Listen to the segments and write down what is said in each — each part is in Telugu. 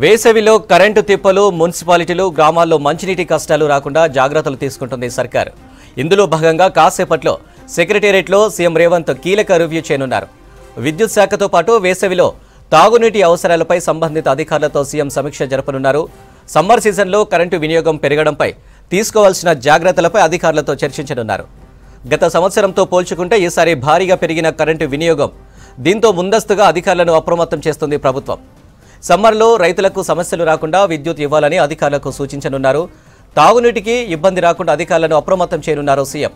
వేసవిలో కరెంటు తిప్పలు మున్సిపాలిటీలు గ్రామాల్లో మంచినీటి కష్టాలు రాకుండా జాగ్రత్తలు తీసుకుంటుంది సర్కార్. ఇందులో భాగంగా కాసేపట్లో సెక్రటేరియట్లో సీఎం రేవంత్ కీలక రివ్యూ చేయనున్నారు. విద్యుత్ శాఖతో పాటు వేసవిలో తాగునీటి అవసరాలపై సంబంధిత అధికారులతో సీఎం సమీక్ష జరపనున్నారు. సమ్మర్ సీజన్లో కరెంటు వినియోగం పెరగడంపై తీసుకోవాల్సిన జాగ్రత్తలపై అధికారులతో చర్చించనున్నారు. గత సంవత్సరంతో పోల్చుకుంటే ఈసారి భారీగా పెరిగిన కరెంటు వినియోగం. దీంతో ముందస్తుగా అధికారులను అప్రమత్తం చేస్తుంది ప్రభుత్వం. సమ్మర్లో రైతులకు సమస్యలు రాకుండా విద్యుత్ ఇవ్వాలని అధికారులకు సూచించనున్నారు. తాగునీటికి ఇబ్బంది రాకుండా అధికారులను అప్రమత్తం చేయనున్నారు సీఎం.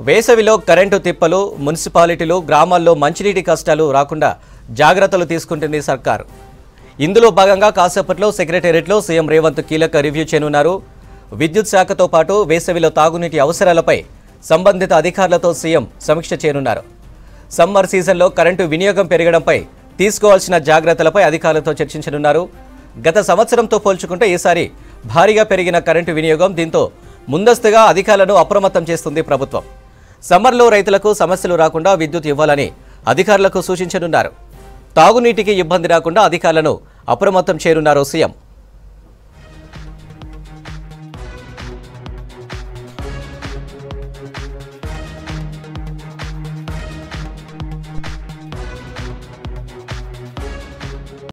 వేసవిలో కరెంటు తిప్పలు మున్సిపాలిటీలు గ్రామాల్లో మంచినీటి కష్టాలు రాకుండా జాగ్రత్తలు తీసుకుంటుంది సర్కారు. ఇందులో భాగంగా కాసేపట్లో సెక్రటేరియట్లో సీఎం రేవంత్ కీలక రివ్యూ చేయనున్నారు. విద్యుత్ శాఖతో పాటు వేసవిలో తాగునీటి అవసరాలపై సంబంధిత అధికారులతో సీఎం సమీక్ష చేయనున్నారు. సమ్మర్ సీజన్లో కరెంటు వినియోగం పెరగడంపై తీసుకోవాల్సిన జాగ్రత్తలపై అధికారులతో చర్చించనున్నారు. గత సంవత్సరంతో పోల్చుకుంటే ఈసారి భారీగా పెరిగిన కరెంటు వినియోగం. దీంతో ముందస్తుగా అధికారులను అప్రమత్తం చేస్తుంది ప్రభుత్వం. సమ్మర్లో రైతులకు సమస్యలు రాకుండా విద్యుత్ ఇవ్వాలని అధికారులకు సూచించనున్నారు. తాగునీటికి ఇబ్బంది రాకుండా అధికారులను అప్రమత్తం చేయనున్నారు సీఎం.